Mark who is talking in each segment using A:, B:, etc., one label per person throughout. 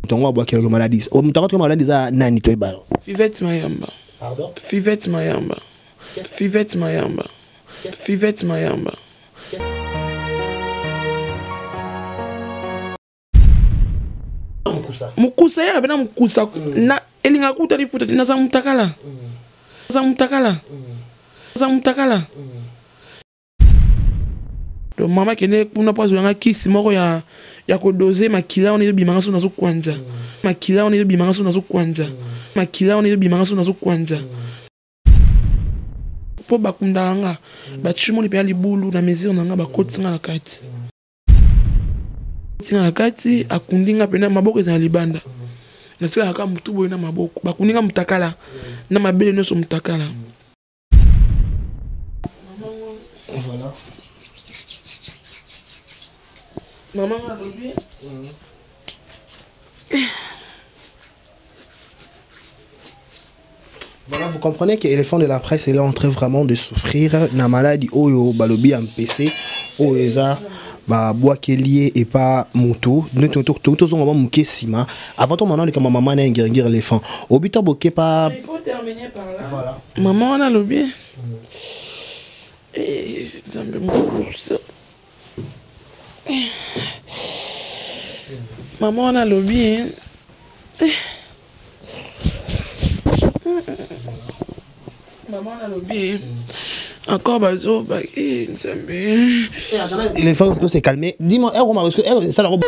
A: Tongo bois quelques maladies. O mutango tu maladies a nani to ibalo.
B: Fivette Mayamba.
A: Pardon?
B: Fivette Mayamba. Fivette Mayamba. Fivette Mayamba. Mukusa ya bena mukusa na elinga kuta liputa na za mutakala. Za mutakala. Za mutakala. Do mama kene kuna pazo nga kisi moko ya kodoze makila on bimanga so nazo kwanza. Makila on bimanga so nazo kwanza. Makila on bimanga so nazo kwanza. Po bakunda nga ba chimo li pe libulu na mezi on nga ba kotinga na kati. Tinga na kati akundinga pena maboko za libanda. Na tsaka ka mutubo na maboko. Bakundinga mutakala na mabele no so mutakala.
A: Voilà.
B: Maman a lobby.
A: Voilà, vous comprenez que l'éléphant de la presse est en train vraiment de souffrir. Na maladie oyo balobi en PC oeza ba bois lié et pas moto. Nous tous on va muke sima. Avant ton maman comme maman na ngir éléphant. Obito boké pas.
B: Il faut terminer par là.
A: Voilà.
B: Maman a lobby. Et zambe ça. Maman a lobby. Maman a lobby. Encore bazo,
A: L'éléphant s'est calmé. Dis-moi, ça la robe.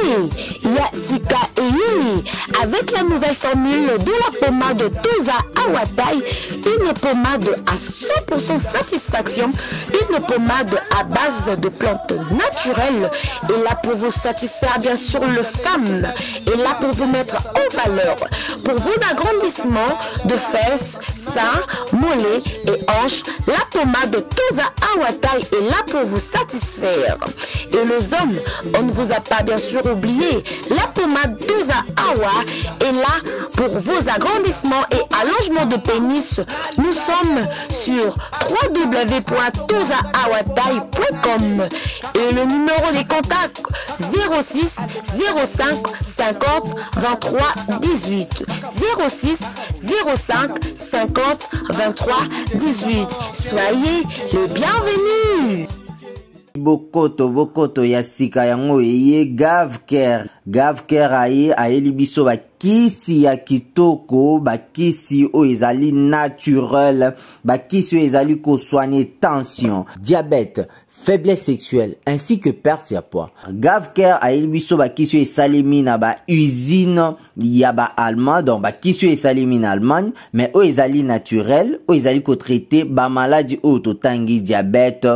C: Yasika Eyumi, avec la nouvelle formule de la pommade Toza Awatai, une pommade à 100% satisfaction, une pommade à base de plantes naturelles, et là pour vous satisfaire bien sûr le femme, et là pour vous mettre en valeur, pour vos agrandissements de fesses, seins, mollets et hanches, la pommade Toza Awatai est là pour vous satisfaire. Et les hommes, on ne vous a pas bien sûr oublié, la pommade Toza Awa est là pour vos agrandissements et allongements de pénis. Nous sommes sur www.tozaawatai.com et le numéro des contacts 06 05 50 23 18 06 05 50 23 18. Soyez les bienvenus.
D: Bokoto ya sika yango eye Gavker aye libiso ba kisi ya kitoko, ba kisi o ezali naturel, ba kisi o ezali ko soigner tension, diabète, faiblesse sexuelle ainsi que perte de poids. Gavker aye libiso ba kisi o esalemi na ba usine ya ba allemand, donc ba kisi o esalemi na Allemagne, mais o ezali naturel, o ezali ko traiter ba maladie o totangi diabète,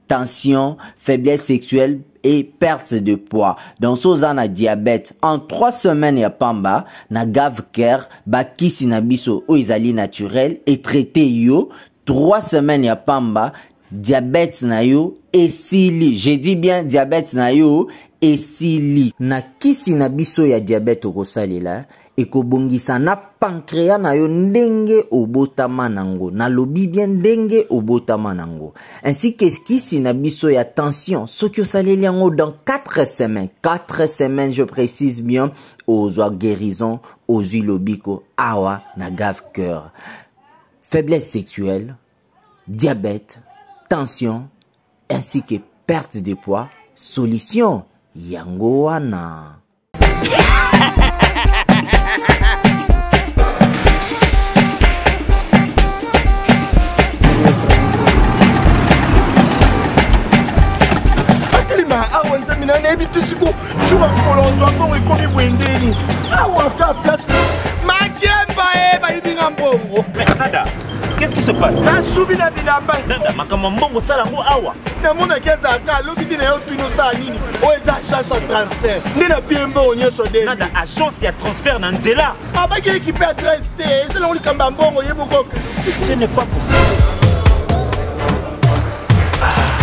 D: tension, faiblesse sexuelle et perte de poids. Donc, si vous avez diabète, en 3 semaines, ya pamba, na Gavker, ba kisi na biso, o izali naturel, et traité yo, 3 semaines, ya pamba, diabète na yo, et sili. J'ai dit bien, diabète na yo, et sili. Na kisi na biso ya diabète au rosalila, et ko bongisa na pancréas na yo ndenge obotama nango, na lobi bien ndenge obotama nango, ainsi que kisi na biso ya tension, soki osaleli yango dans 4 semaines, 4 semaines je précise bien, aux guérison, aux lobiko, awa na Gavker. Faiblesse sexuelle, diabète, tension, ainsi que perte de poids, solution, yango wana.
E: Qu'est-ce qui se passe? Nada agence ya transfert na nzela. Ce n'est pas possible.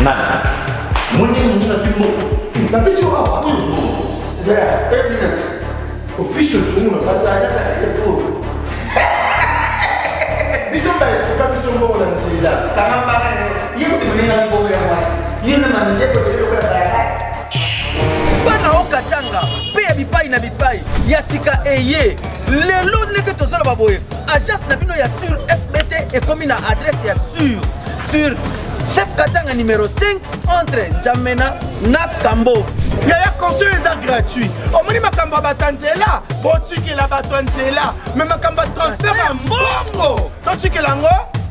E: Nada.
A: O piso de uma batalha é fogo.
F: ye lelo ndenge tozala baboye agence na bino ya sur FBT et comme une adresse ya sur chef Katanga numéro 5 entre Njamena na Kambo.
A: Yaya conseil est gratuit. Au moins makamba batanzela, botiki la batanzela, mais makamba transfert à mbongo. Totiki lango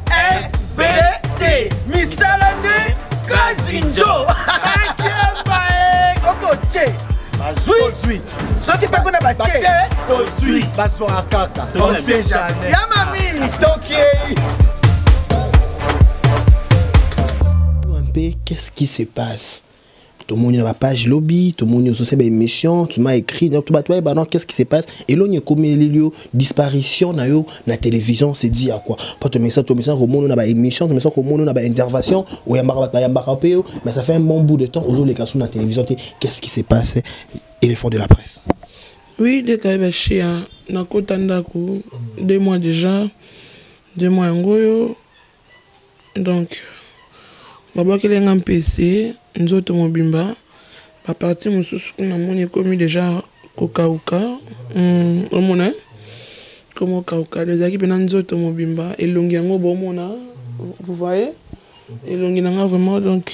F: FBT misalane Kazinjo. Soko che bazui soki pe kuna bache
A: tozui basora kaka. On sait jamais.
F: Ya mami
A: Toki. Qu'est-ce qui se passe? Tout le monde dans la page lobby, tout le monde sur cette émission, tout m'a écrit, donc tout bah non, qu'est-ce qui se passe? Et là, il y a comme disparition na la télévision, c'est dit à quoi? Pas tout ça, au monde on a une émission, tout ça au monde on a une intervention, ou y a mais ça fait un bon bout de temps aux les cas sur la télévision, qu'est-ce qui se passe? Éléphant de la presse.
B: Oui, dès qu'il y a chien, na kotandaku 2 mois déjà, 2 mois en goyo, donc baba qui est en PC, nous autres mobimba, à partir de ce qu'on a commis déjà Kokauka, au monde, comme Kokauka, les équipes nous autres mobimba, et l'ongiango bomona, vous voyez, et l'ongianga vraiment donc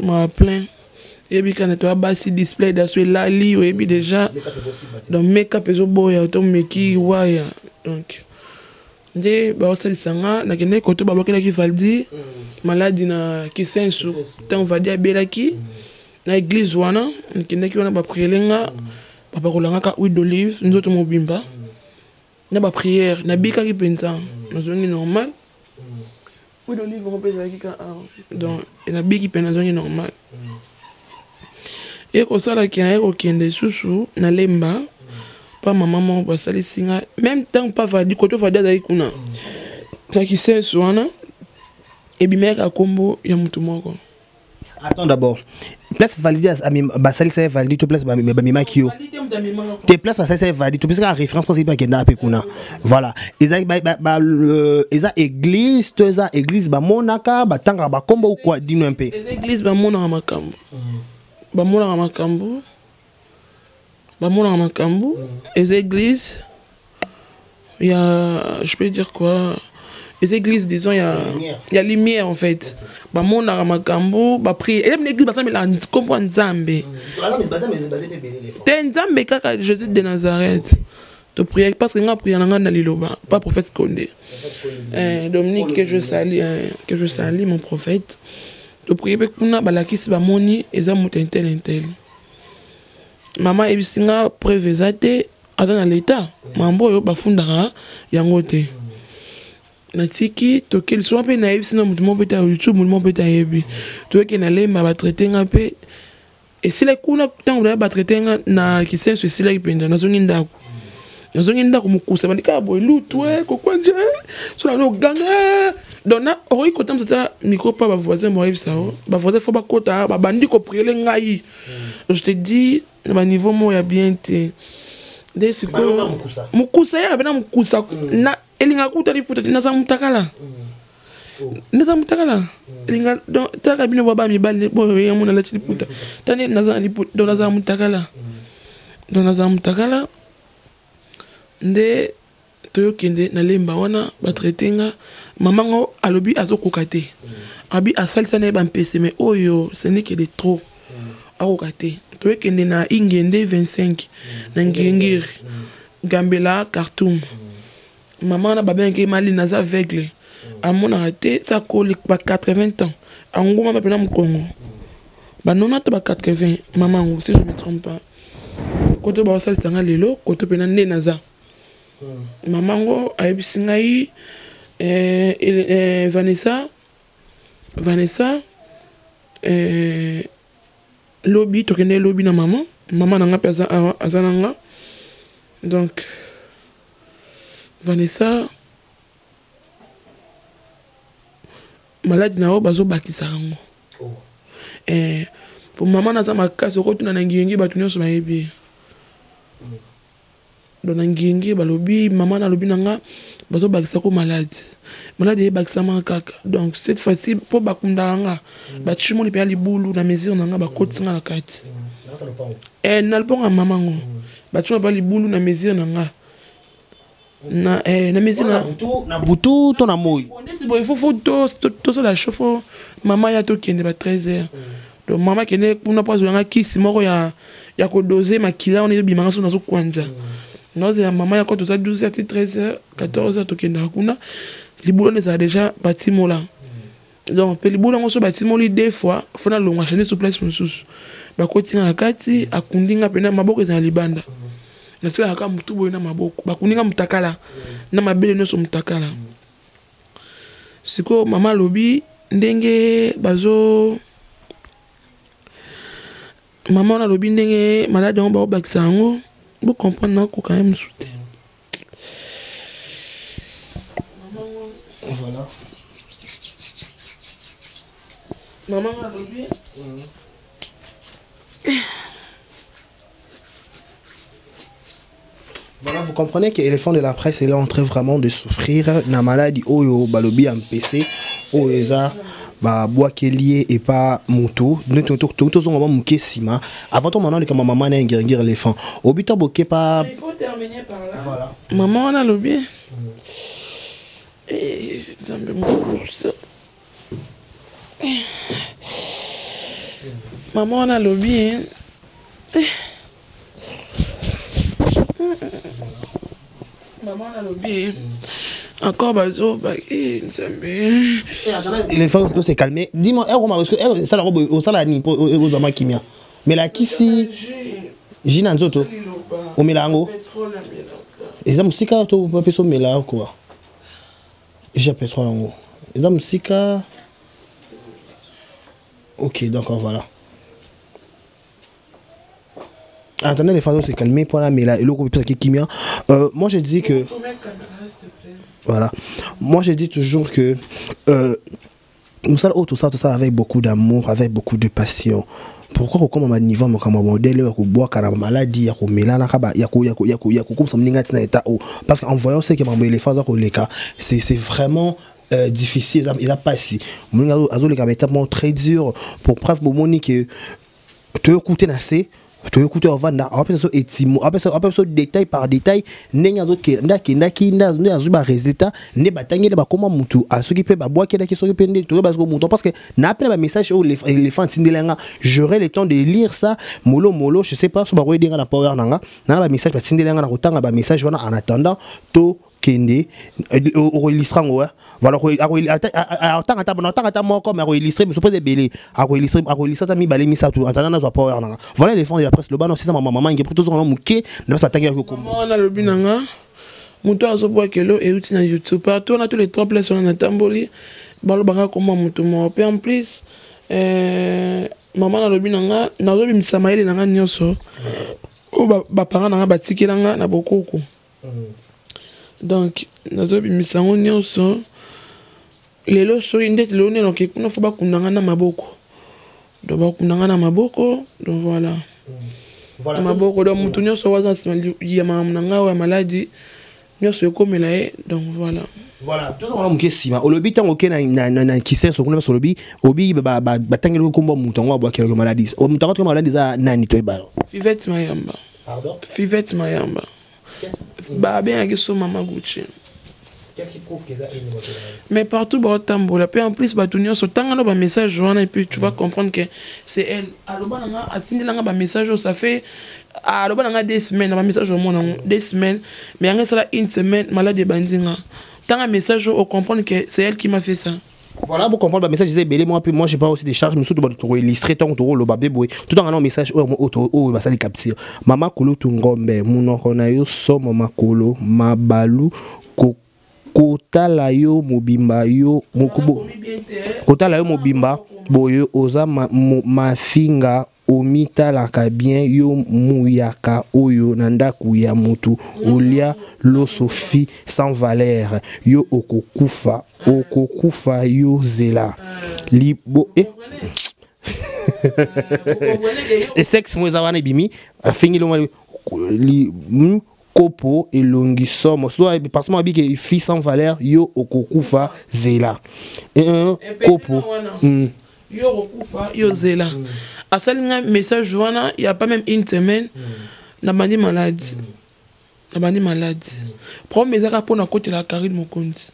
B: m'a plein. Et puis quand tu as bassi display d'assurer la li, et puis déjà, donc make-up est au boy, automaki, wire, donc. Nde ba osali sanga na kende koto ba bakela ki valdi maladi na kisensu tant va dia belaki na église wana kende ki wana ba prielenga ba bakolanga ka huile d'olive nzoto mobimba na ba prière na bika ki penza na zone normal huile d'olive on peut ki ka donc na biki penza zone normal et ko sala ki a ko kende susu na lemba pas maman basali singa même temps pas va du côté va d'aller kuna ça qui c'est soana et bimeka combo ya mutu moko.
A: Attends d'abord place validé à basali ça validé to place bamima kio tes place ça c'est validé to parce que la référence pense pas qu'il na pe kuna voilà eza eza église to eza église ba monaka ba tanga ba combo ou quoi dis-nous un peu
B: église ba monaka makambo ba monaka makambo Bamona Makambu, les églises, il y a, je peux dire quoi, les églises, disons, il y a lumière en fait. Bamona Makambu, bah prier. Et même l'église, bah ça me l'a comprend Nzambe. T'es Nzambe kaka Jésus de Nazareth. De prier parce que nous prions dans la liloba, pas prophète Condé. Dominique que je salue mon prophète. De prier pour que nous balakis bamoni et ça monte intel. Maman ebisinga preuve zate dans l'état mambo yo bafundaka yango te natiki tokeli so pe na ebisina mutu mo peta YouTube mo peta yebi to ke na lemba ba traiter nga pe et si la kuna tango ba traiter nga na kisenso si la ipenda nazongi ndako mukusa bandika boy lutwe kokwanje so na ganga dona oi ko tam ça micro pas ba voisin mo ebisao ba voisin faut ba kota ba bandi ko prier ngai je te dis à niveau moi ya bien te de siko mukusa ya bena mukusa na elinga kuta liputa na za mutakala elinga donc taka bino baba mi balle bo ya mona la liputa tane na za liputa do na za mutakala nde to kende na lemba wana ba traitenga mamango alobi azokokate abi asalisa na ba mpese mais oyo ce n'est que de trop akokate to kende na ingende 25 na ngengir Gambela Khartoum maman na babenge mali na za aveugle amona raté ça colle ba 80 ans angoma ba pena mukongo ba 90 ba 80 maman si je me trompe pas koto ba sal sanga lelo koto pena nde naza maman ngo ayibisingai Vanessa lobby tokende lobby na maman nanga pesa azananga donc Vanessa malade na o bazo bakisa ngo pour maman na za makasi ko tuna ngiyengi batu nyonso bayebi dona ngiyengi balobi maman na lobi nanga bazo bakisa ko malade e bakisa kaka donc cette fois-ci pour bakunda nga bachimo li pe libulu na mesure nanga bakotinga na kati na lponga maman ngo bato ba libulu na mesure na nga na mesure
A: na butu to na moi
B: il faut to ça la chauffe maman ya to kende ba 13h donc maman kende kuna pas nga kisi moko ya ko doser makila on est bimanga so na so kwanza non c'est maman ya ko to 12h 13h 14h to kende kuna libulu ne ça déjà bâtiment là donc pe libulu ngo so bâtiment li deux fois fona longa chaîner sur place mususu ba ko tinga na kati akundinga pena maboko za libanda na tsela ka mutu boye na maboko bakundinga mutakala na mabele no so mutakala siko mama lobi ndenge bazo maman na lobi ndenge malade on ba bakisa ngo vous comprenez non ko quand même souter
A: voilà
B: maman na lobi
A: Voilà, vous comprenez que l'éléphant de la presse est en train vraiment de souffrir. Na maladie oyo balobi en PC oeza ba bois qui est lié et pas moto. Nous tous on va muke sima. Avant ton maman comme maman na ngir éléphant. Obito boké pas.
B: Il faut terminer par là.
A: Voilà.
B: Maman on a lobi. Et zambe mo ça. Maman on a lobi. Maman a lobby. Encore bazo,
A: les femmes s'est calmé. Dis-moi, ça la robe au salani aux amants kimia. Mais la kisi Gina Nzoto au Milango. Et ça musika to pas peso mela quoi. J'ai pétrole en haut. Et ça musika. OK, d'accord, voilà. Attendez, les phases s'est calmé pour la méla et le groupe qui kimia. Moi je dis que voilà. Moi je dis toujours que nous ça tout ça avec beaucoup d'amour, avec beaucoup de passion. Pourquoi comme à niveau mon modèle ko boire kana maladie ya ko méla na kaba ya ko comme ça mninga tina état parce qu'en voyant ce que les phases ko leka c'est vraiment difficile, il a pas si mninga azo leka étape très dur pour preuve bomoni que te écouter nasé. Tu écoutes avant après ça etimo après ça détail par détail nenga doke ndaki ndazuba résultat ne batangi ba comment mutu asoki pe ba bois ki soki pende to parce que mutu parce que na appelé ba message au éléphant tindelenga j'aurai le temps de lire ça molo je sais pas so ba ko dinga na power nanga na ba message ba tindelenga na kotanga ba message wana en attendant to kende au illustrant voilà voilà les fonds de la presse le bas non c'est ça maman qui plutôt on muké ne pas t'attaquer comme
B: on a le binanga muto azo bois kelo et uti na YouTube partout on a tous les trois places on a tamboli balo baka comme muto mo en plus maman na le binanga na zo bimisa maile nanga nyoso o ba parents nanga batikelanga na bokoko donc na zo bimisa nyoso lelo so indete lone donc kuna faut ba kundanga na maboko donc ba kundanga na maboko donc voilà voilà maboko donc mutu nyoso waza ya mamnanga wa maladie nyoso komela donc voilà
A: tout ça on muke sima olobi tango ke na kisenso kuna so lobi obi ba tangelo kombo mutu ngwa bwa kelo maladie o mutu ko maladie za nani to ba
B: Fivette Mayamba
A: pardon
B: Fivette Mayamba ba bien akiso mama Gucci.
A: Qu'est-ce qui prouve que ça est une
B: mais partout bah tambola puis en plus bah tout sur tant que message joint et puis tu vas comprendre que c'est elle aloba nanga asindilanga ba message ça fait aloba nanga 2 semaines ba message au monde 2 semaines mais en ça une semaine malade bandinga tant un message au comprendre que c'est elle qui m'a fait ça.
A: Voilà pour comprendre le message disait belé moi j'ai pas aussi des charges mais surtout pour illustrer ton tour le babé boy tout en un message au va ça les capture mama kolo tungombe munoko na yo so mama kolo mabalu kotala yo mobimba yo mokubo kotala yo mobimba boyo oza mafinga omitalaka bien yo muyaka oyo nandaku ya mutu olia lo Sophie sans valeur yo okokufa yo zela libo sexe moza wana bimi afingi lo li kopo elongi somo soit parce que que fille sans valeur yo okokufa zela kopo
B: yo okokufa yo zela asalinga message wana il y a pas même une semaine nabandi malade nabandi malade problème ezaka mpona kotela Karine Mokonzi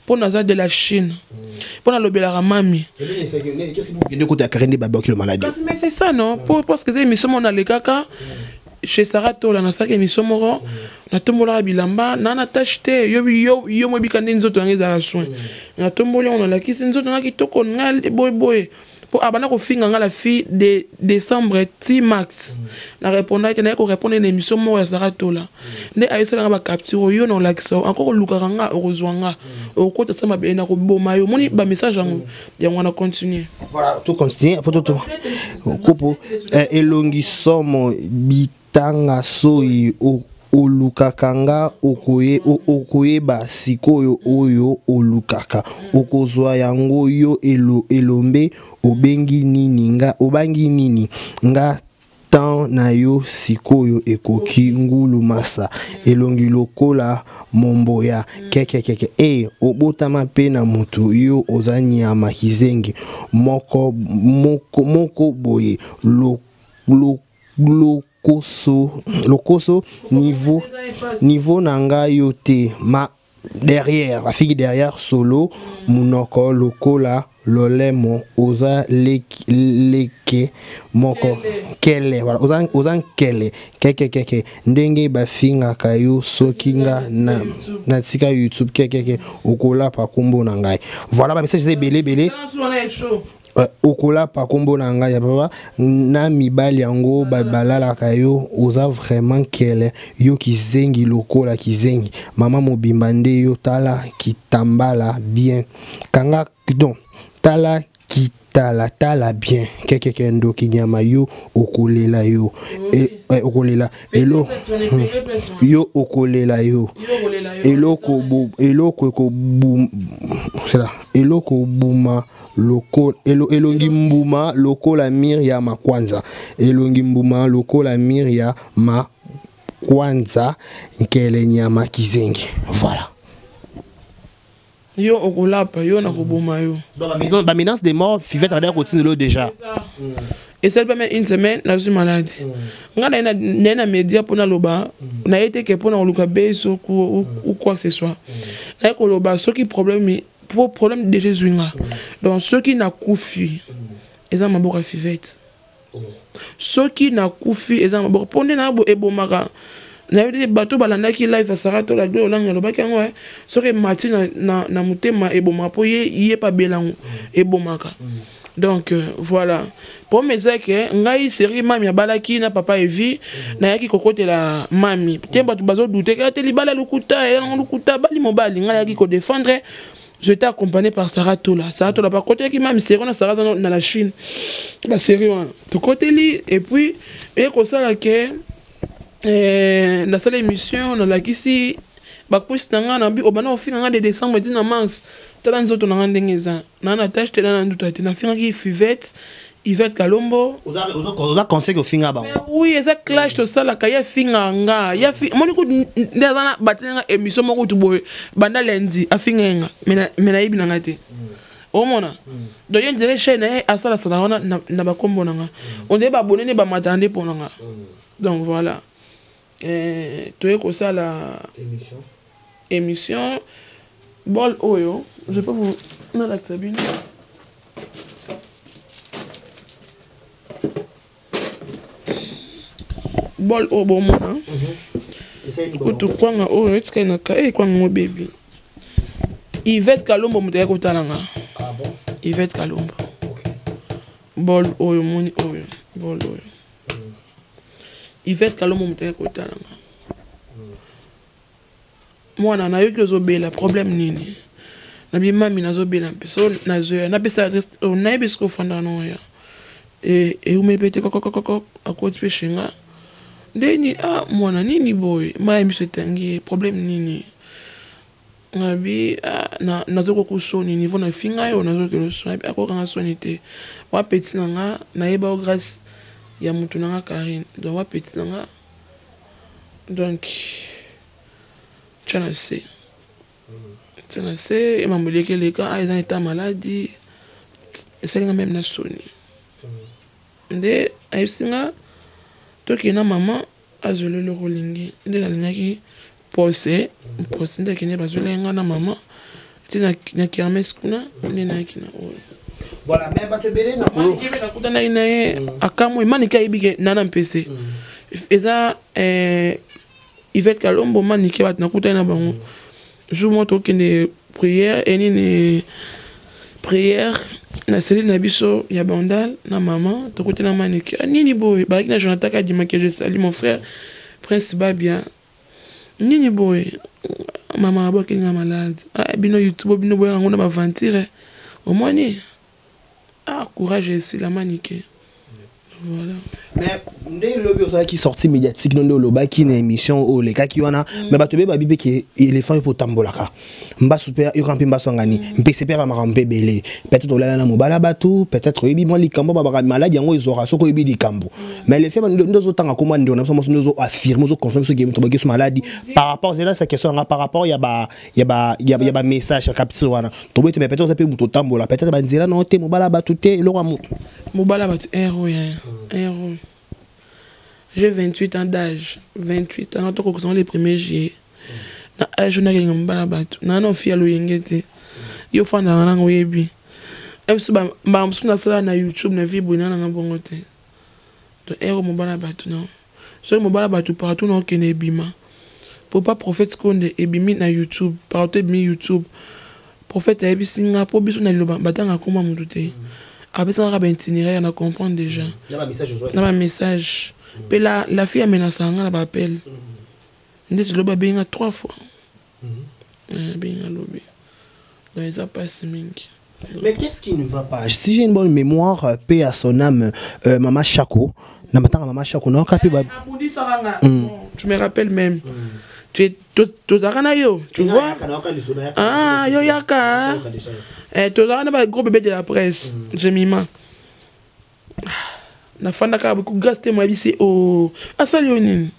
B: mpona aza de la Chine mpona lobelaka mami mais c'est ça non parce que c'est émission mona lekaka chez Sarah Tola na saka émission moko na tombola bilamba na na tâche te yo mo bikande nzoto ngeza soin na tombola on la kisi nzoto na kitoko ngal boy pour abana ko finga nga la fille de décembre ti max na répondre que na ko répondre une émission mo ya Sarah Tola ne ayesala nga ba capture yo non la kiso encore lukaka nga orozwanga okota sama be na ko boma yo moni ba message yango na continuer
A: voilà tout continue pour tout kopo elongi somo bitanga soi olukakanga okoyeba sikoyo oyo olukaka okozwa yango yo elombe obangi nini nga tan na yo sikoyo ekoki ngulu masa elongi lokola momboya keke obotama pe na mutu yo ozanyama kizengi moko boye lokoso niveau nanga yo te ma derrière la fille derrière solo munoko lokola lolemo oza leke moko kele voilà oza kele keke ndenge bafinga kayo sokinga na tika YouTube keke okola pa kombo na ngai voilà ba message belé okola pa kombo na ngai ya baba na mibali yango balala kayo oza vraiment kele yo kizengi lokola kizengi mama mobimba nde yo tala kitambala bien kanga donc tala kitala bien keke ndo kinyama yo okolela yo okolela elo yo okolela yo eloko buma elongi mbuma lokola mir ya makwanza elongi mbuma lokola mir ya makwanza nkele nyama kizengi voilà
B: yo okolapa yo na koboma yo
A: donc la menace de mort Fivette a continué déjà
B: et ça permet une semaine na suis malade nga na média pour na loba na été que pour na luka beso ou quoi que ce soit na ko loba ce qui problème de Jésus nga donc ceux qui na kufi eza maboko Fivette ceux qui na kufi eza maboko pone na bo ebomaka na yo bato balanda ki live à Sarah Tola do langa loba kango so que mati na mutema eboma po ye pa belango ebomaka donc voilà pour me dire que ngai série mami abalaki na papa evi na yaki kokotela mami temba tu bazo douter que te libala lukuta bali mobali ngai yaki ko défendre. Je t'ai accompagné par Sarah Tola. Sarah Tola, par côté qui m'a mis série, Sarah dans la Chine. La série, tout côté li et puis et comme ça là que dans cette émission dans la kisi ba kwisi nanga na bi obana ofinga de décembre dina mars tala nzoto nanga ndengeza na na tâche tela na nduta tina finga ki Fivette Yvette Kalombo
A: oza conseil ofinga ba
B: oui eza clash to sala ka ya finga nga ya moni ko ndezana batenga émission moko tu boy banda lundi afinga mena yibi nanga te omona donc je dirais chaîne asala sala wana na ba kombo nanga on dit ba abonné ba matande pour nanga donc voilà tu es comme ça la émission bol oyo je peux vous mettre la tribune bol o bon mona kutu kwanga oyo etika na ka kwanga mo baby Yvette Kalombo mutaya kotalanga ah bon Yvette Kalombo okay bol oyo moni oyo bol oyo Yvette Kalombo mutaya kotalanga mwana na yoki ozobela problème nini na bi mami nazobela mpeso nazoya na pesa adresse na ebesko fanda no ya e umepete kokokoko akoti peshinga ndeni mwana nini boy maya miso tangi problème nini ngabi nazoko kusoni niveau na finga yo nazoko kusoni akoko nga soni te wa petit nanga na yeba o grâce ya mutu nanga Karine donc wa petit nanga donc tu sais et mambo leke leka ils ont été maladie et c'est même na soni nde aisinga toki na maman azole le rolingi nde nalingaki pose nde akende bazolenga na mama te na kermes kuna nde nayaki na oyo
A: voilà mais bato ebele na
B: nakutanaki na ye akamwe manike ayebike nana mpese eza Yvette Kalombo manike bato nakutani na bango jour mo tokende prière enini prière na cellule na biso ya bandal na mama tokutana manike nini boy baki na Jonathan Kadima que je salue mon frère Prince Babia nini boy mama abaki nga malade bino YouTube bino boy rango na ba ventire au moins ni courage ici la manike voilà
A: mais ndé lobby osala qui sorti médiatique non loba qui na émission o les cas qui wana mais bato be babibe ki éléphant po tambolaka mba super yo kampi mba songani mpese pera makambe belé peut-être olala na mobala bato peut-être yebi moi likambo ba maladie yango izora soko yebi likambo mais le fait ndozo tanga comment ndo na somo ndozo affirmer zo confirmer ce game to ba kesu maladie par rapport à cette question par rapport ya ba message capture wana to bote mais peut-être peut to tambola peut-être ba nzela non te mobala bato te lo
B: mobala bato héros. J'ai 28 ans d'âge. 28 ans, quand on les premiers juillet. Na âge na quelqu'un mbala batu. Na no fia lo yengete. Yo fa na nga webi. Emsu ba msuna sala na YouTube na vibu na nga bongote. De héros mbala batu non. So mbala batu partout no kene bima. Pour pas prophète konde ebimi na YouTube, partout ebimi YouTube. Prophète ebi singa po biso na loba batanga koma mutute. Après ça, on a un itinéraire, on a comprendre déjà. On a un message. Puis la fille a menacé, on a appel. On a dit 3 fois. Ils ont passé.
A: Mais qu'est-ce qui ne va pas? Si j'ai une bonne mémoire, paix à son âme, Maman Chako. Maman Chako, non,
B: tu me rappelles même. Tu vois? Ah, yo yaka. Tu as un gros bébé de la presse. Je m'imagine. Na fanda ka beaucoup gasté moi ici au asalioni.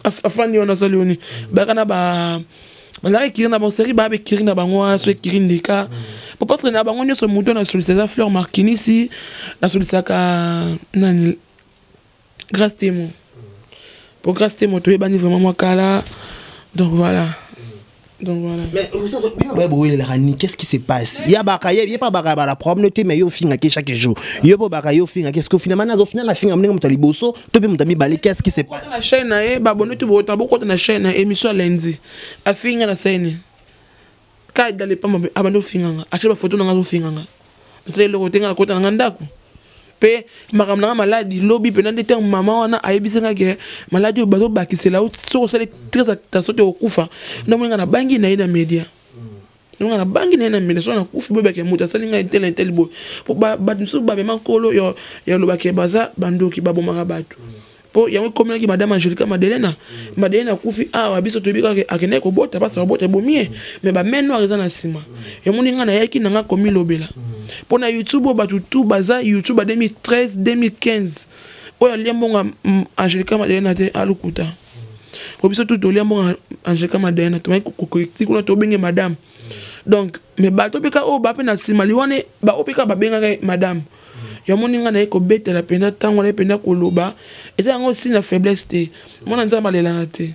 B: Afandi on asalioni. Ba kana ba la kirina bon série ba avec kirina bango so kirina ka. Pour parce que na bango nyo so muto na sur ces fleurs marquini ici na sur saka nani grâce témoin. Pour grâce témoin tu es bani vraiment moi kala. Donc voilà.
A: Mais qu'est-ce qui se passe? Il y a pas baka la problème mais yo finga chaque jour. Yo pas baka yo finga qu'est-ce que finalement na final na finga mnenga mutali boso to pe mutami balé qu'est-ce qui se passe?
B: La chaîne na ba bonne tu bota boko na chaîne émission lundi. A finga na scène. Ka dale pa mabe abando finga. Ache ba photo na zo finga. C'est le côté na kota na ndako. Pe makamna maladie lobby pendant des temps maman wana ayebisenga ke maladie bazo bakisela so sale très attention te okufa na mwenga na bangi na ina media mwenga na bangi na ina media so na kufi bobe ke muta salinga intel bo po ba nso ba be mankolo yo loba ke baza bandoki babo makabatu po yango komela ki madame Angelica Madelena kufi wa biso to bika ke akene ko bota pasa bota bomie mais ba meno areza na sima ya moninga na yaki nanga komi lobela. Pour na YouTube tout baza YouTube à 2013 2015 oya liambonga Angelica Madelena te alukuta ko biso tout liambonga Angelica Madelena to mai ko collectif kuna to benge madame donc mais ba to bika o ba pe na sima liwane ba opika ba benga madame ya moninga na ko beta la pena tango na pena ko loba eza ngo aussi na faiblesse te mona nzamba lela te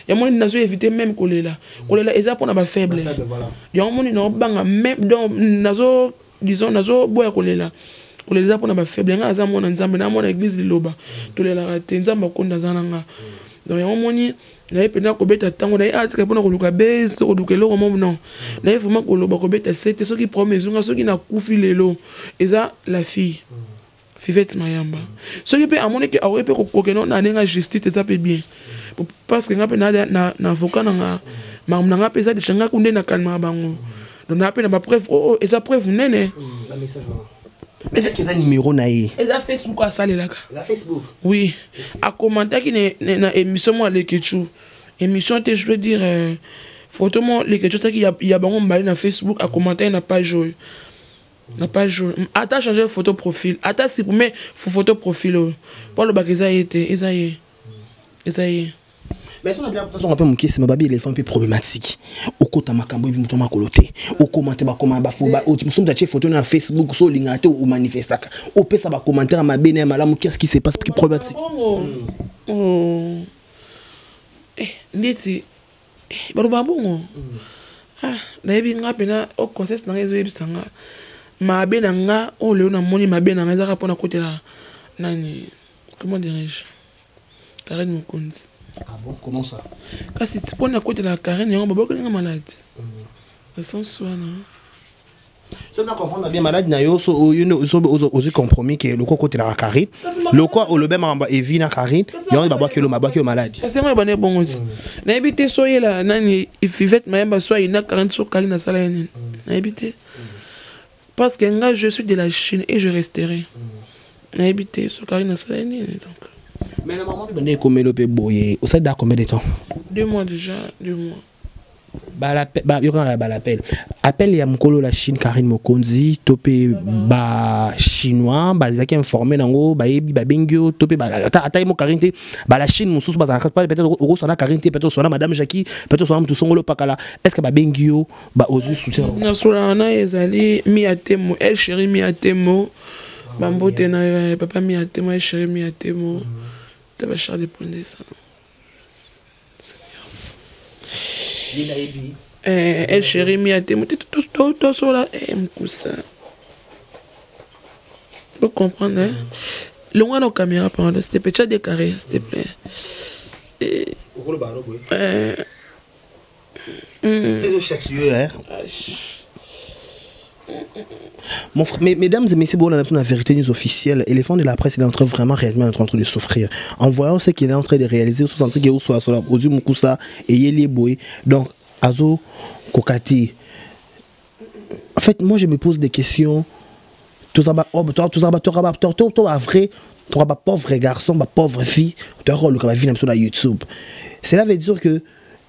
B: ya moni nazo éviter même kolela eza pour na ba faible ya moni no banga même donc nazo disons nazo boya kolela pour na ba faible nga za mona nzambe na mona église liloba tolela te nzamba konda zananga donc ya moni na pena ko beta tango na atra pour na koluka base ko dukelo ko mom non na vraiment ko loba ko beta c'est ce qui promet zonga ce qui na kufi lelo eza la fille Fivette Mayamba ce qui peut à mon que aurait peut ko non na nga justice ça peut bien parce que nga pe na avocat na nga pesa de changa kunde na kalma bango donc na pe na ba preuve et ça preuve nene
A: la message mais est-ce que ça numéro naïe
B: et ça Facebook a salé là
A: la Facebook
B: oui à commenter qui na émission moi les ketchou émission je veux dire photo moi les ketchou ça qui y a bango mbali na Facebook à commenter na page n'a pas joué ata changer photo profil ata si pour mais photo profil pour le bageza était esaye
A: mais on a bien l'impression qu'on peut manquer c'est ma baby éléphant un peu problématique au côté makambo bi mutoma koloté au commenter ba comment ba fo ba au sommes d'acheter photo na Facebook so lingate ou manifestaka au peut ça ba commentaire ma bene malamu qu'est-ce qui se passe qui problématique
B: ndeti baloba bongo nayebi nga pena o conscience nanga ezoyebisa nga mabe na nga oyo lelo namoni mabe na nga ezaka mpona kotela nani comment dirais-je Karine Mokonzi.
A: Ah bon, comment ça?
B: Kasi mpona kotela Karine yango babokelinga malade sens wana
A: ça na comprendre bien malade na yo so ozo compromis que le côté la Karine le quoi au le même mamba evi na Karine yo ba bwa ke malade
B: c'est moi bané bon aussi na habité soyela nani ifivette mayamba soy na Karine so Karine na sala nini na habité parce que nga je suis de la Chine et je resterai na habité so Karine na sala nini donc
A: mais la maman bané comme le pe boyer au ça da combien de temps
B: 2 mois déjà 2 mois
A: l'appel appel ya mukolo la Chine Karine Mokonzi topé ba chinois ba zaki informé nango ba yebi ba bengio topé ba ata mo Karine te ba la Chine mususu ba zaka peut-être au sona Karine te peut-être sona madame Jackie peut-être sona mutu songolo pakala est-ce que ba bengio ba ozu soutien
B: na sona na ezali mi atemo el chéri mi atemo ba mbote na papa mi atemo el chéri mi atemo te ba charler pour ça. Elle chérie mi a témoigné tout cela m'coussa. Vous comprenez hein? Loin nos caméras pendant c'était petit décarré s'il te plaît.
A: C'est chatueux hein. Mon frère, mesdames et messieurs, bon, on a la vérité news officielle. Éléphant de la presse, il est en train vraiment réellement en train de souffrir. En voyant ce qu'il est en train de réaliser, sous senti qu'il est soit aux yeux Mukoussa et Yeli Boy. Donc, Azo Kokati. En fait, moi, je me pose des questions. Tout ça, vrai, tu as pauvre garçon, pauvre fille, tu as le vie sur YouTube. Cela veut dire que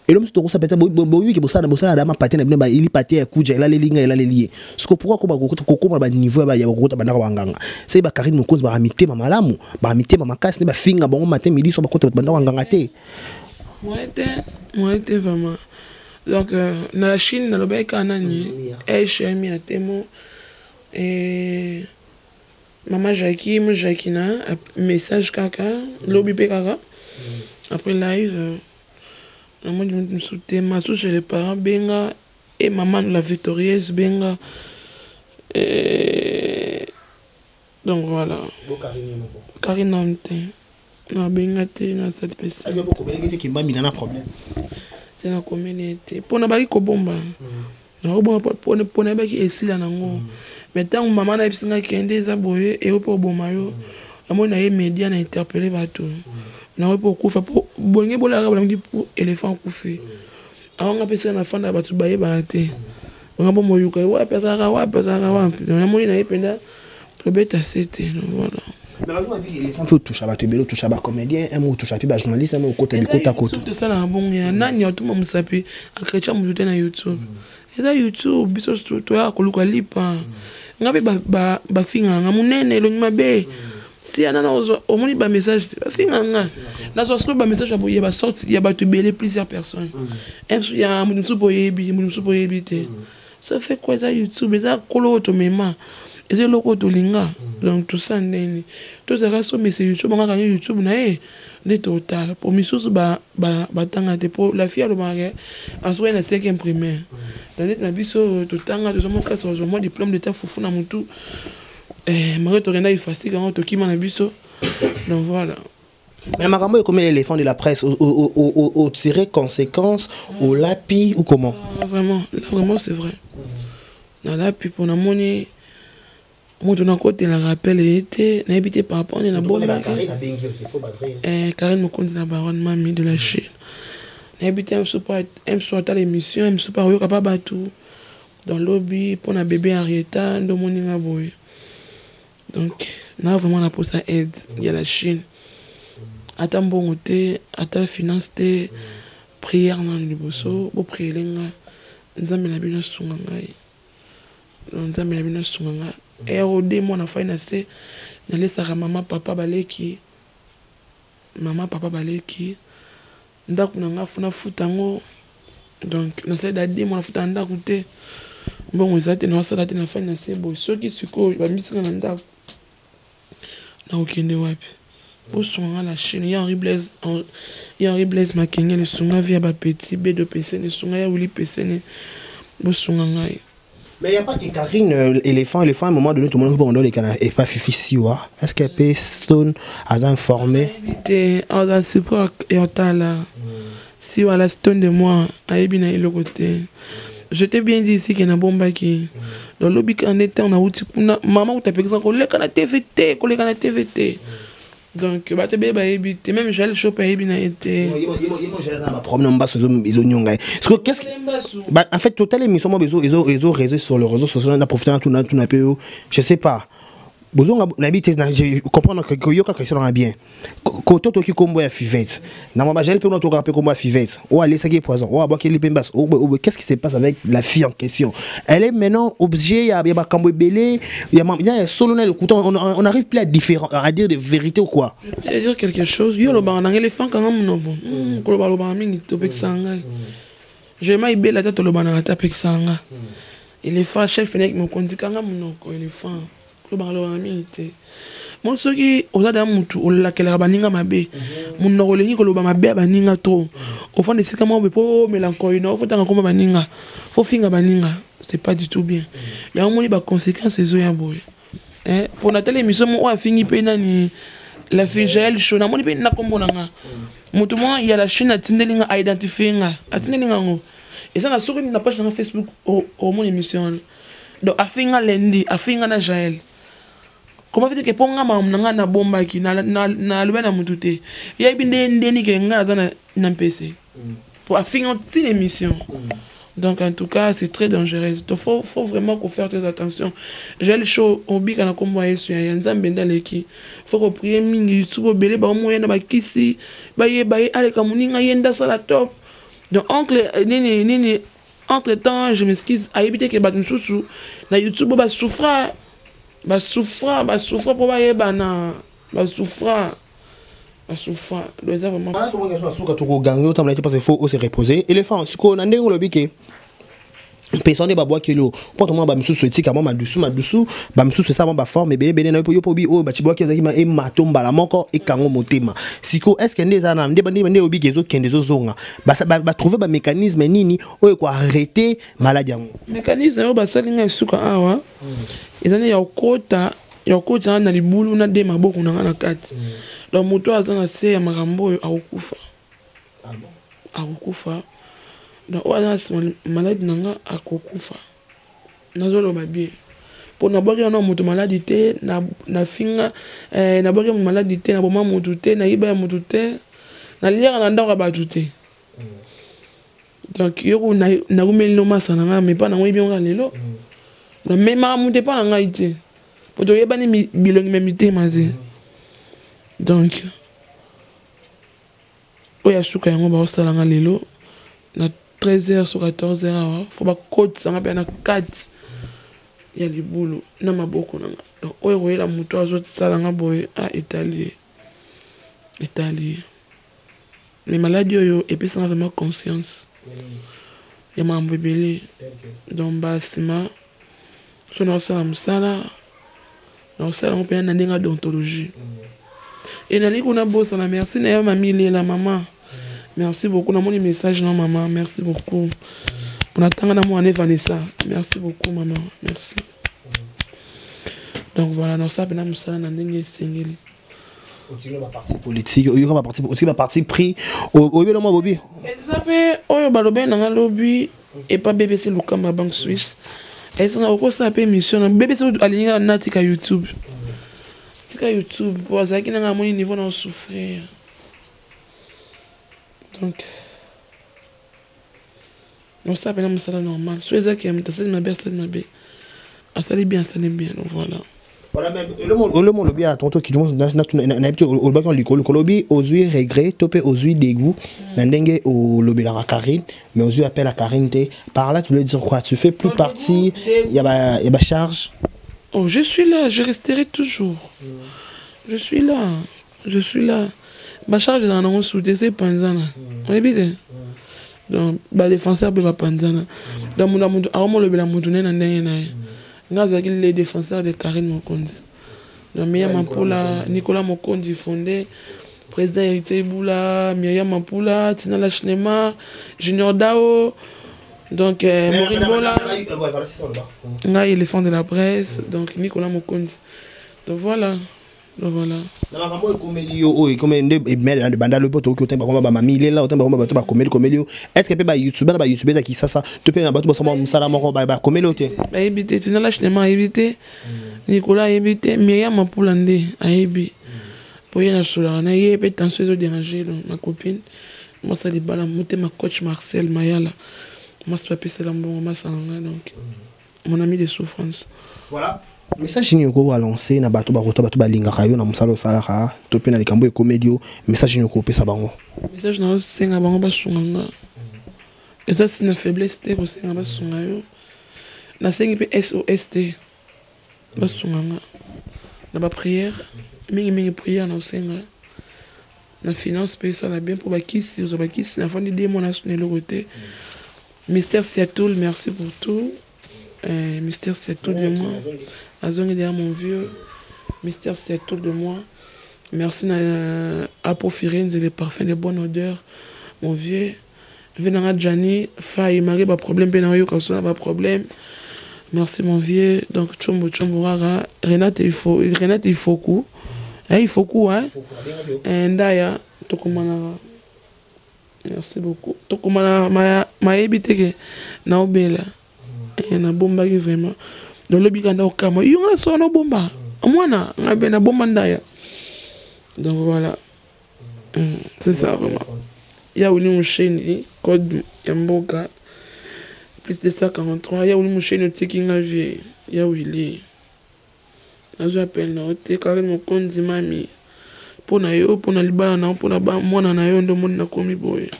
A: et l'homme se trouve ça peut-être boyu que bossa na dama patin na il patin ya kuja ila lelinga ila lelie ce que pourquoi ko ba niveau ba ya ko ta bana wanganga c'est ba Karine Mokonzi ba mité mama lamu ba mité mama kasi ba finga bongo matin midi so ba ko ta bana wanganga te
B: moi était vraiment donc na la Chine na loba ka nani et chez mi atemo et maman Jackie mo Jacquina message kaka lobby pe kaka après live moi je me soutiens ma sous chez les parents benga et maman la victorieuse benga et donc voilà Karine Nante na benga te na cette personne
A: il y a beaucoup de qui m'a mis dans un problème
B: c'est la communauté pour na baki ko bomba na ko pour na baki esila nango mais tant maman na bisinga kende za boye et pour bomayo amo na ye média na interpeller bato na pour kufa pour bonge bola ka blangi pour éléphant kufa awanga pesa na fanda batu baye banate nga bo moyuka wa pesa ka na moni na ependa to beta sete voilà
A: mais raison avec éléphant peut toucher ba tebelo toucher ba comédien un mot toucher ba journaliste un mot côté de côte à côte
B: tout ça na bon ya nani otuma musapi akrecha mutu na YouTube eza YouTube biso to ya koluka lipa ngabe ba finga nga munene lo nyimabe si anana au moins ba message finga nga na so ba message aboye ba sorti ya ba to belé plusieurs personnes il y a mutu boyebi te ça fait quoi ça YouTube ça kolo to mema eze loko to linga donc tout ça ndeni tout ça reste mais c'est YouTube on a YouTube na de total pour misusu ba tanga te pour la fille le mari en soit na 5e primaire dans na biso to tanga to mo ka so mo diplôme d'état fofu na mutu mari to renda facile quand to kima na biso donc voilà.
A: Mais Marambo est comme l'éléphant de la presse au tirer conséquence au lapi ou comment?
B: Vraiment c'est vrai. Dans lapi pour na moni moi je n'ai côté la rappel était n'habité par rapport à la bonne Karine Mokonzi la baronne mamie de la Chine n'habité un soit à l'émission un soit par capable tout dans lobby pour un bébé Arieta de moninga boy donc là vraiment la pour ça aide il y a la Chine attends bon côté attends finance té prière dans le bosso pour prier lenga nzambe na bino sunga ngai nzambe na bino sunga ngai et au dé mon enfant c'est na laissera maman papa baleki ndaku na nga funa futango donc na c'est d'aider mon futa ndaku te bon ça te na sala te na fa na c'est bo soki siko ba misinga na ndaku na okende wapi Au son la Chine, il y a Henri Blaise Makenya, le son via petit B de PC, le son ya Willy PC, au son.
A: Mais il n'y a pas que Karine, éléphant, à un moment donné, tout le monde peut les canards et pas Fifi Siwa. Est-ce qu'elle peut Stone à informer?
B: On a support et on t'a là. Si on a la Stone de moi, à Ebina et le côté. Je t'ai bien dit ici qu'il y a une bombe qui. Dans le lobby, en été, on a outil. Maman, tu as par exemple, les canards TVT, les canards TVT. Donc, bah, tu es même j'ai le shop à Ebina été.
A: En fait, total émission, ils ont réseau sur le réseau social, on a profité de tout, je sais pas. Je comprends que il y a quelque chose bien. Quand tu as combo à Fivette, normalement, j'ai le peu de rappeler combo à Fivette. Ou aller ça qui est poison. Ou à boire qui est pembas. Qu'est-ce qui se passe avec la fille en question? Elle est maintenant obligée, il y a un combo belé, il y a un solennel. On n'arrive plus à dire des vérités ou quoi?
B: Je vais dire quelque chose. Yo, le bar, on a l'éléphant quand même, non bon. Le bar, il est sanga. J'ai mal belle la tête, le bar, on a tapé sanga. L'éléphant, chef, il me dit quand même, non, l'éléphant. Moi ce qui aux adamutu au la kela baninga mabe mon norelengi ko loba mabe baninga trop au fond de ce comment on peut mélancolie non faut tant comme baninga faut finga baninga c'est pas du tout bien il y a un moment ba conséquences zo ya boy pour na telle émission on a fini pe nani la figel show na moni pe na kombo nanga mutu mo il y a la chaîne atindelinga identifier nga atindelinga ngo et ça na sur une page sur Facebook au mon émission donc afinga lendi afinga na Jaël. Comment fait que pour nga na bomba ki na lubena mutute ya binde ndeni ke nga za na PC pour afinga toute l'émission. Donc en tout cas c'est très dangereux. Il faut vraiment qu'on faire très attention. J'ai le show obi kana kombo yesu ya nzambe ndaleki faut ko prier mingi subo belé ba moyen na ba kisi ba ye ale kamuninga yenda sala top. Donc oncle nini entre temps je m'excuse a éviter que ba nsusu na YouTube ba souffra pour ba yebana ba souffra doit vraiment
A: voilà tout le monde est sur to gagner autant parce qu'il faut se reposer éléphant ce qu'on a ndenge lobi ke personne ba bois kilo pour moi ba msusu etika ba madusu ba msusu ça ba forme bele na yo pobi o ba tibwa kezaki ma e matomba la moko e kango motema siko est-ce que ndeza na ndeba obi kezo kende zo zonga ba trouver ba mécanisme nini o ko arrêter maladie yango
B: mécanisme o ba salinga suka awa ezane ya okota na libulu na de maboko na kati donc moto azanga se ya makambo akufa akufa donc oana maladie nanga akokufa nazolo babie pour na boki na moto maladie te na finga na boki maladie te na boma moto te na iba moto te na lira na ndaka ba te donc yo na rumeli no masana nga mais pas na ngoi bien lelo na même amuté pas na ngai te pour to yeba ni bilongi même te maze donc oya suka yango ba osala nga lelo na 13h sur 14h faut ba côte ça ngapena 4 ya libulu na maboko nanga donc oyo oyela muto azoti sala nga boye a Italie les maladies oyo epesa vraiment conscience ya mambo ebele donc basima so na osala msala na osala ngopena na ndenga d'ontologie et na liko na bossa na merci na ya mamie la maman. Merci beaucoup. Dans mon message, non, maman. Merci beaucoup. Pour attendre mon année, Vanessa. Merci beaucoup, maman. Merci. Donc voilà, nous sommes dans ça, dans les singles.
A: Il y a parti politique, il y a parti pris. Au lieu de moi, Bobby.
B: Exactement. Oh, il y a un lobby et pas BBC Lukamba Banque Suisse. Et ça, on a une émission. BBC aligné à Natika YouTube. Tika YouTube. Pour ça, qu'il y a un niveau dans souffrir. Donc, on s'appelle un salaire normal. Soit ça qui a mis ça de ma belle, ça de ma belle. Ça allait bien, donc voilà.
A: Voilà, même le monde bien à tonton qui demande n'habitude au bac en l'école, le lobby aux yeux regret, topé aux yeux dégoût, n'endengue au lobby la Karine, mais aux yeux appelle à Karine. Par là, tu veux dire quoi? Tu fais plus partie, il y a ma charge.
B: Oh, je suis là, je resterai toujours. Je suis là. Ma charge est dans le soutien, c'est Panzana. On est bien. Donc, les défenseurs peuvent pas Panzana. Dans mon amour, à mon le Bélamoudouné, les défenseurs de Karine Mokondi. Myriam Mampula, Nicolas Mokondi fondé, président Héritier Boula, Myriam Mampula, Tina Lachnema, Junior Dao, donc Maureen Bola, éléphant de la presse, donc Nicolas Mokondi. Donc voilà. Donc voilà. Est-ce
A: que peut YouTuber qui ça tu peux
B: éviter tu n'as lâchement éviter Nicolas éviter Myriam Mampulande a éviter pour y aller sur la on a eu peut tension déranger ma copine moi ça dit bala monter ma coach Marcel Mayala moi c'est pas c'est la bon donc mon ami de souffrance.
A: Voilà. Message nyoko a lancé na bato ba linga kayo na musalo sala to pe na likambo e comédio message nyoko pesa bango
B: message na senga bango ba sunganga et ça c'est une faiblesse te ko senga ba sunga yo na sengi pe SOST ba sunganga na ba prière mingi prière na senga na finance pe ça la bien pour ba kisi zo ba kisi na fond de mon na le côté Mystère Seattle merci pour tout. Mystère c'est tout de moi. Azong derrière mon vieux. Mystère c'est tout de moi. Merci à Pofirine, les parfums de bonne odeur. Mon vieux. Venanga Djani, Faye, Marie, pas problème. Benayo, quand on a pas problème. Merci mon vieux. Donc, Chombo Rara. Renate, il faut coup. Il faut coup, hein. Ndaya, Tokumanara. Merci beaucoup. Tokumana, ma évité que Naobela. Et na bomba qui vraiment dans le biganda au kama il y a so na bomba amwana ngabe na bomba ndaya donc voilà c'est ça vraiment il y a une chaîne code Yamboka plus de 143 il y a une chaîne taking la vie il y a Willy je appelle na te carrément kondi mami pour na yo pour na libala na pour na ba mwana na yo ndo mona komi boy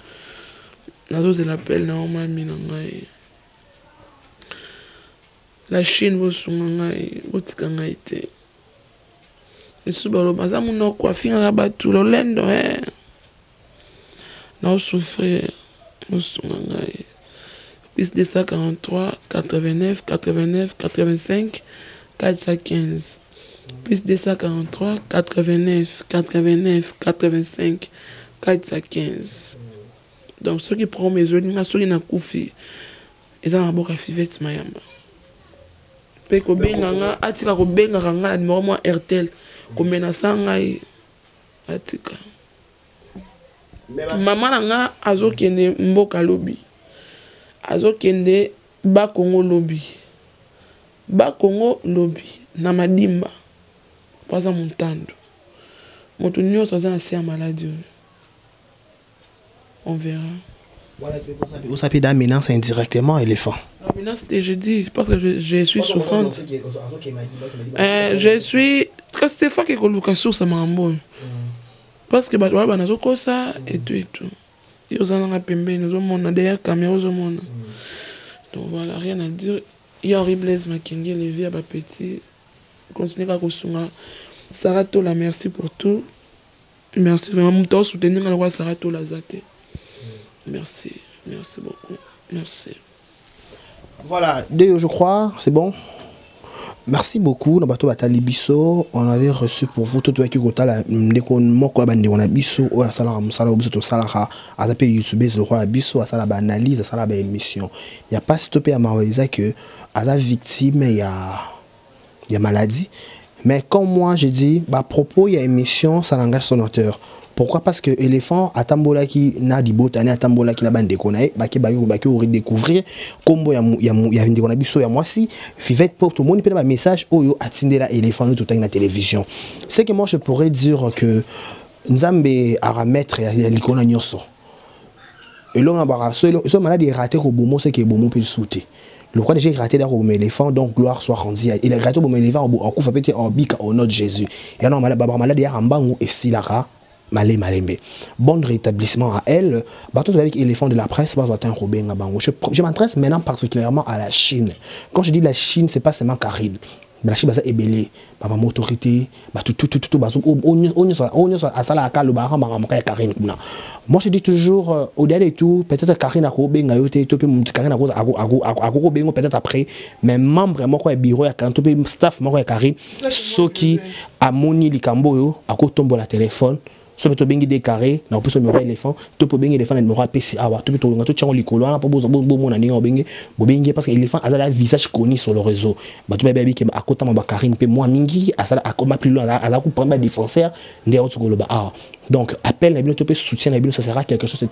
B: na zo l'appel na mami na ngai. La Chine vous sungangai botika ngai te isubalo baza muno kwa finga batu lo lendo na souffrir vous sungangai plus de 143 89 89 85 415 plus de 143 89 89 85 415 donc ceux qui prennent mes autres ceux qui na koufi ils ont un boka fivette mayamba pe ko benganga atika ko benganga nga numéro moi RTL ko menasa ngai atika mama nga azokende mboka lobi azokende ba Congo lobi na madimba paza montando moto nyonso za na maladie on verra.
A: Voilà, vous savez la menace indirectement éléphant.
B: La menace c'était jeudi parce que je suis souffrante. Je suis quand c'était fois que colocation ça m'a embrouillé. Parce que bah voilà nazo kosa et tout. Ils ont un pembe nous on a derrière caméra au monde. Donc voilà rien à dire. Il y a Blaise Makengue les vieux à petit. Continuez à kosunga. Sarato la merci pour tout. Merci vraiment mon soutenir le roi Sarato la zate. Merci beaucoup. Merci.
A: Voilà, je crois, c'est bon. Merci beaucoup. Dans bateau Batali Bisso, on avait reçu pour vous tout le qui kota la ndeko ko bande on a biso o asala musala o biso salaha azape YouTube le roi biso asala ba analyse asala ba émission. Il y a pas stoppé à Maroisa que asa victime il y a maladie. Mais comme moi j'ai dit, à propos il y a émission ça engage son auteur. Pourquoi? Parce que éléphant à Tambola qui n'a di botane à Tambola qui n'a pas de konae baki redécouvrir combo ya vindi kona biso ya moi si fivette pour tout le monde peut un message oyo atindela éléphant tout temps na télévision. C'est que moi je pourrais dire que Nzambe a remettre ya likona nyoso. Et là on va so maladie raté ko bomo c'est que bomo peut le sauter. Le roi déjà raté dans le éléphant donc gloire soit rendue. Il a raté au éléphant en coup fait en bic au nom de Jésus. Et non maladie ya rambangu et silara Malembe. Bon rétablissement à elle. Bateau avec éléphant de la presse, je m'intéresse maintenant particulièrement à la Chine. Quand je dis la Chine, c'est pas seulement Carib. Balachi baza ebele papa autorité ba tout bazo on asala akalo ba ramba ya Karine kuna. Moi je dis toujours au-delà de tout peut-être Karine a ko benga yo te to pe Karine a ko bengo peut-être après mais membre moko ya bureau ya Karine to pe staff moko ya Karine soki amoni likambo yo ako tombo la téléphone so to bengi décarré na opso numéro éléphant to po bengi éléphant na numéro PC awa to to ngato tchango likolo na po bozo mona ninga bengi parce que éléphant azala visage connu sur le réseau ba to baby ke akota ma Karine pe moi mingi asala akoma plus loin ala ko prendre défenseur ndé to koloba ah donc appel na bino to pe soutien na bino ça sera quelque chose de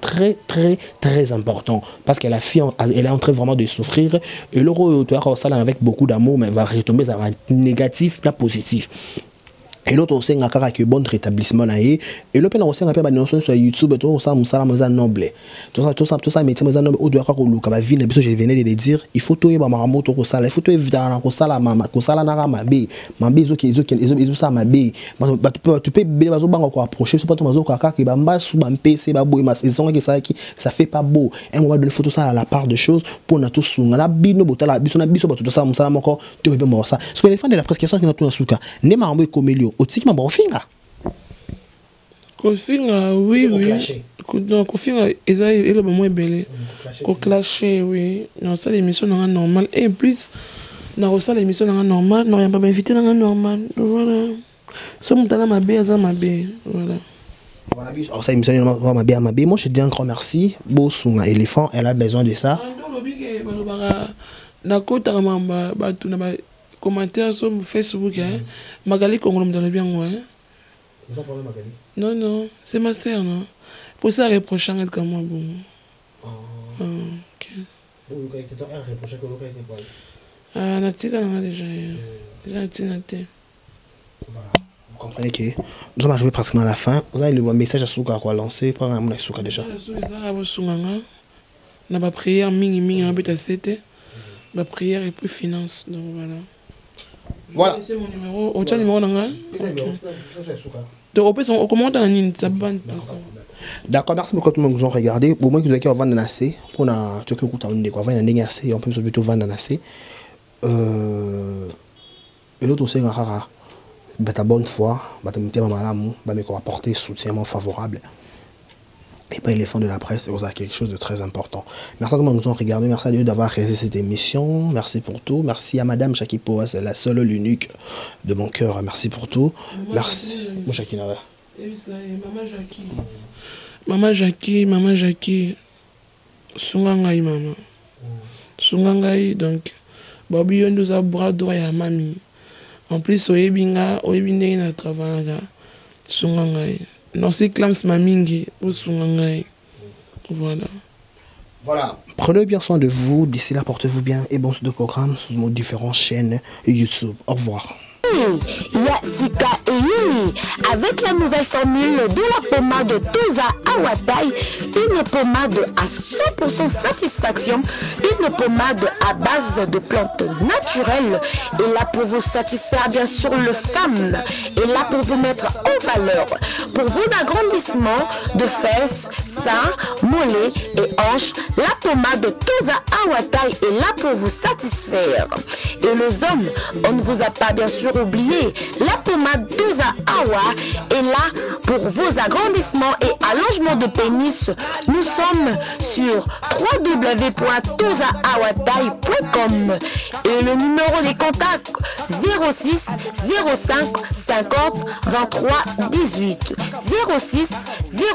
A: très important parce que la fille elle est en train vraiment de souffrir et le rôle to a avec beaucoup d'amour mais va retomber dans un négatif pas positif. Et l'autre aussi a un bon rétablissement et l'autre aussi a un sur YouTube tout ça noble tout ça métier noble au doit ka vie na biso je venais de le dire il faut tout ba maramoto tout ça il faut tout évidemment ko sala mama ko sala na mabe ezo ça mabe tu peux bazo bango ko approcher so pas to bazo ka ki ba mbasu ba mpc ba boy ma saison que ça fait pas beau un moment donné faut tout ça à la part de choses pour na tout sunga na bino botala biso na biso tout ça musala moko tu peux moi ça parce que les fans de la prescription qui na tout suka ne marambo komelio Otik ma bon finga.
B: Kofinga oui. Non kofinga eza ele ba moins belé. Ko clasher oui. Non ça l'émission n'est normal et plus na ça l'émission n'est normal, non y a pas invité dans normal. Voilà. Ça mutana ma bé za ma bé. Voilà.
A: Voilà bis ça émission n'est ma bé. Moi je dis un grand merci. Bosunga éléphant, elle a besoin de ça.
B: Na kota mamba ba tu na ba commentaire sur Facebook, Magali Kongolom dans le bien, ouais.
A: C'est ça pour Magali?
B: Non, c'est ma sœur, non. Pour ça, reprochant elle comme moi, bon. Ok.
A: Bon, vous avez reproché que vous avez été quoi?
B: Ah, Natika, on a déjà. Voilà. Vous
A: comprenez que nous sommes arrivés pratiquement à la fin. Vous avez le message à Souka quoi lancer par un Souka déjà.
B: On a pas prière, ming, on a peut-être c'était. La prière et puis finance, donc voilà.
A: Voilà.
B: C'est mon numéro. Au numéro d'anga. Donc on commente en ligne, ça bande.
A: D'accord, merci beaucoup tout le monde nous ont regardé. Pour moi que vous avez vendre assez pour na tout que coûte on quoi vendre assez, on peut plutôt vendre assez. Et l'autre aussi rara. Ta bonne foi, ta mettre malamu, me ko apporter soutien favorable. Et pas éléphant de la presse, c'est quelque chose de très important. Merci à tout le monde qui nous ont regardé, merci à Dieu d'avoir réalisé cette émission, merci pour tout, merci à Madame Chakipoa, c'est la seule, l'unique de mon cœur, merci pour tout, merci. Mon Chakina.
B: Maman Jackie, Sungangai maman, Sungangai donc, Babi on nous a bras droit à mamie. En plus, Oebinga na travail Sungangai. Non, c'est Clams Mamingi. Voilà.
A: Voilà. Prenez bien soin de vous. D'ici là, portez-vous bien et bon de programme sur nos différentes chaînes YouTube. Au revoir.
C: Yasika et Yumi, avec la nouvelle formule de la pommade Toza Awatai, une pommade à 100% satisfaction, une pommade à base de plantes naturelles, et là pour vous satisfaire bien sûr le femme, et là pour vous mettre en valeur, pour vos agrandissements de fesses, seins, mollets et hanches, la pommade Toza Awatai est là pour vous satisfaire. Et les hommes, on ne vous a pas bien sûr oublié, la pommade Toza Awa est là pour vos agrandissements et allongements de pénis. Nous sommes sur www.tozaawatai.com et le numéro des contacts 06 05 50 23 18 06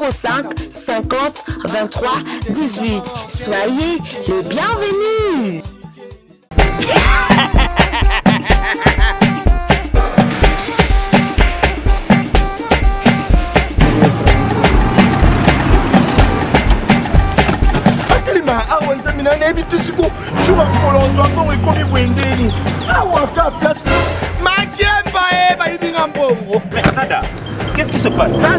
C: 05 50 23 18. Soyez les bienvenus.
E: Mais Nada, qu'est-ce qui se passe? Nada,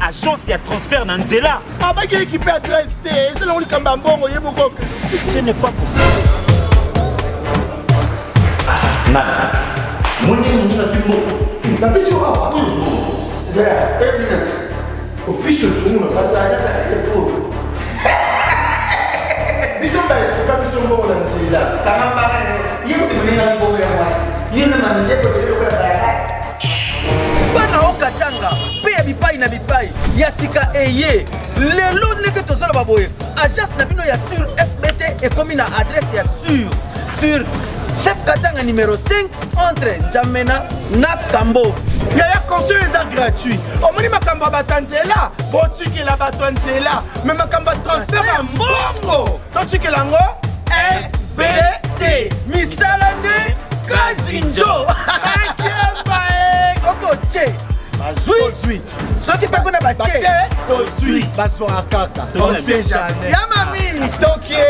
E: agence et transfert dans Nzela. Ce n'est pas possible. Nada. Mon
A: Puis ce jour, on n'a pas d'argent à la faute. Ils sont pas ils sont bons dans le là.
F: Caramba, il y a un peu de il y a un bana okatanga pe ya bipai na bipai ya sika eye lelo ndenge tozala baboye agence na bino ya sur FBT ekomi na adresse ya sur chef katanga numéro 5 entre Njamena na Kambo.
A: Yaya conseil est gratuit. Au moins makamba batanzela, botiki la batanzela, mais makamba transfert à mbongo. Totiki lango
F: FBT misalane Kazinjo. Soko che bazui soki pe kuna bache
A: tozui basora kaka. On sait jamais.
F: Ya mami
A: toki.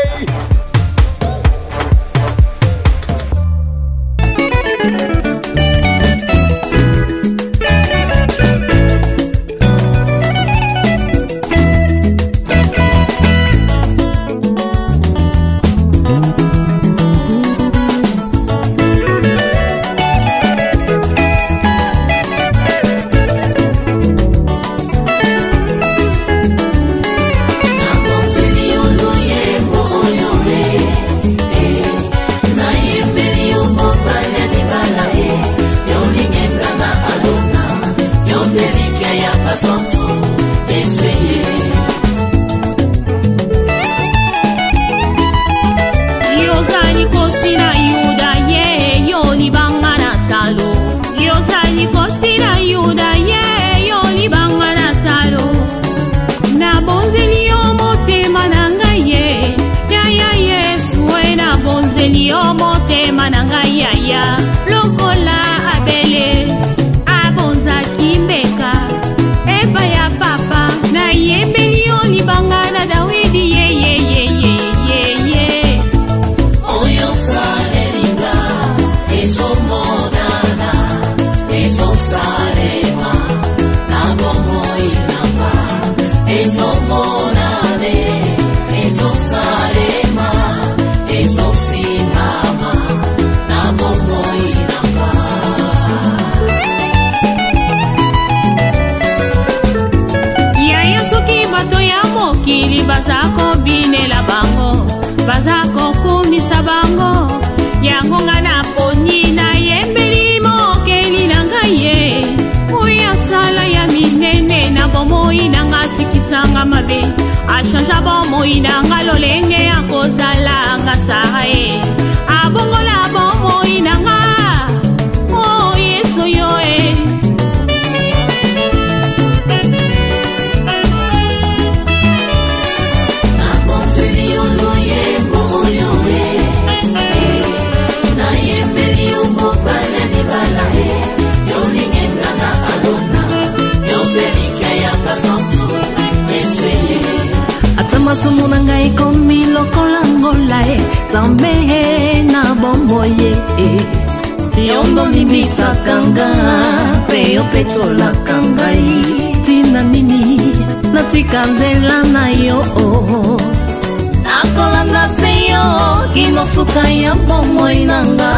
G: Kanzela na yo nakolanda seyo kinosuka ya bomoi nanga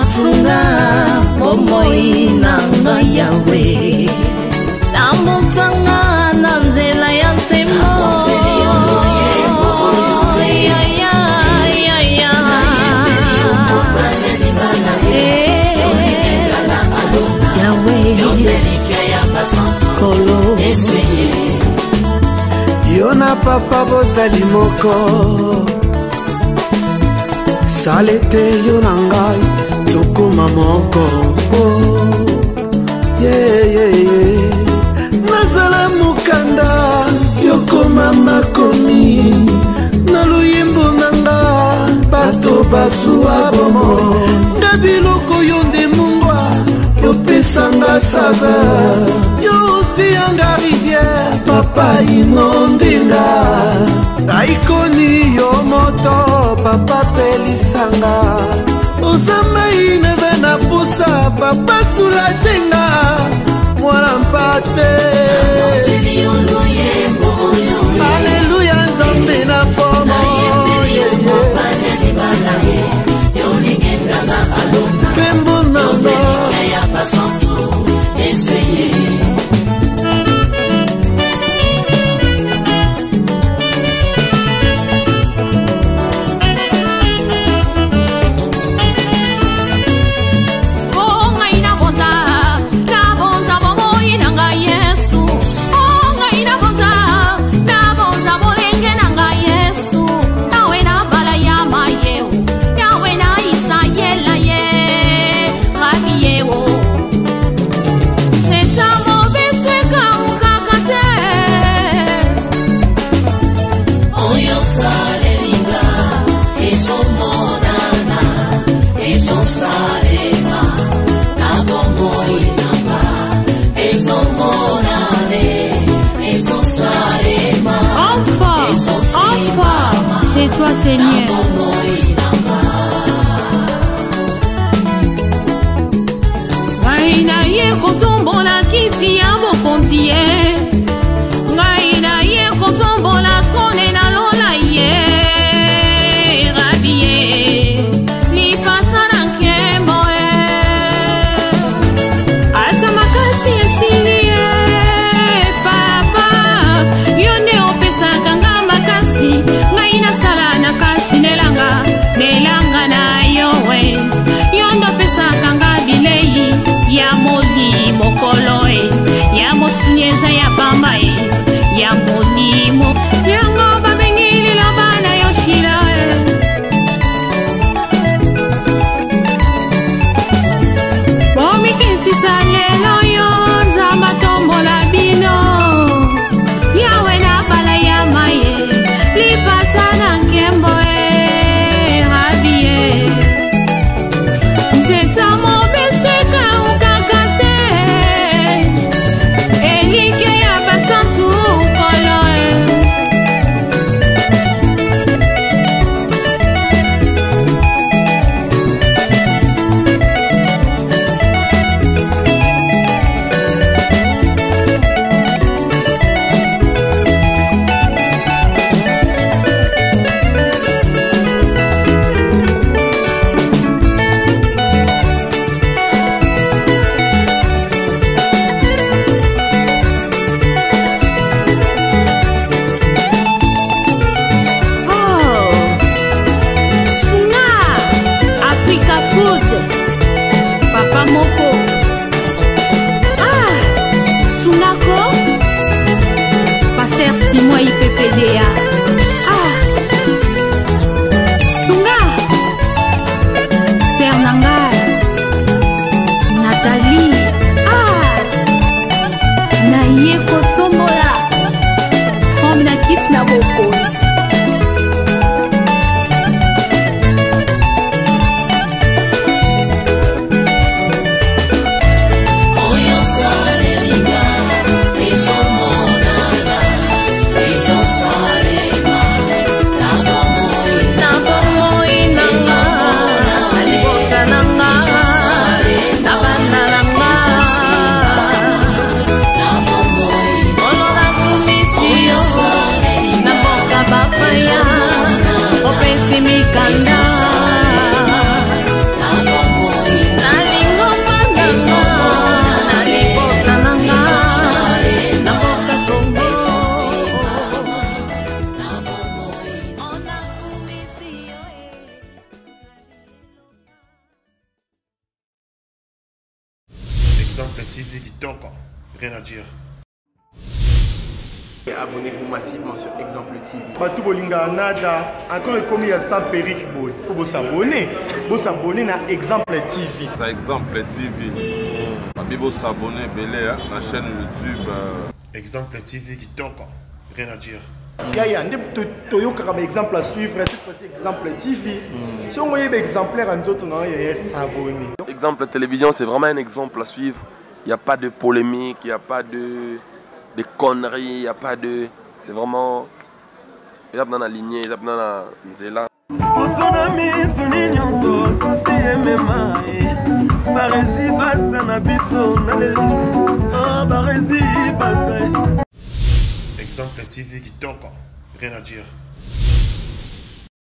G: sunga bomoi nanga yawe tambusanga na nzela ya nsembo Kolo
H: Yona papa bozali moko salete yona ngai tokoma moko nazala mukanda yokoma makomi na luyembo nanga bato basuwa bomo nga biloko yo nde mungwa yopesanga saveur yo osi yanga rivière papa inondinga aikoni yo moto papa pelisanga ozamai neve na pusa papa sulajenga mwana mpate aleluya nzambe na pomo pembo nanga
G: toi, Seigneur. Ngai na ye kotombola kiti ya bokonzi ye. Ngai na ye kotombola trone na lola ye. Rabi ye, lipasa na nkembo ye. Ata makasi esili ye, papa. Yonde opesaka nga makasi. Ngai nasala na kati nelanga na yo we. Yondo opesaka nga bilei ya molimo kolo e. Ya mosunyeza ya pamba e. Ya molimo yango babengili lobana yoshila e. Bomikintisa lelo yo nzamba tombola bino. Yawe na bala ya maye lipata na nkembo e. Rabi e nzeta mobeseka ukakate. Elike ya basantu kolo e. Oh, Sunga Africa Food, Papa Moko. Ah, Sungako, Pasteur Simon IPPDA. Ah, Sunga, Sernanga, Nathalie. Ah, Naye Kotombola, Trombe na kit na bokos.
I: Exemple TV Kitoko, rien à dire.
J: Abonnez-vous massivement sur Exemple TV.
K: Batou bolinga nada, encore commis à 100 periques boy. Faut vous s'abonner. Vous s'abonner à Exemple TV.
L: Ça Exemple TV. Vous s'abonner belé à la chaîne YouTube.
I: Exemple TV Kitoko, rien à dire.
K: Yaya, un exemple à suivre, cette fois-ci Exemple TV. Si on voit un exemplaire en autres, on va s'abonner.
J: Exemple Télévision, c'est vraiment un exemple à suivre. Il n'y a pas de polémique, il n'y a pas de conneries, il n'y a pas de... C'est vraiment... Il y a dans la lignée, il y a dans la nzela.
I: Exemple TV Kitoko, rien à dire.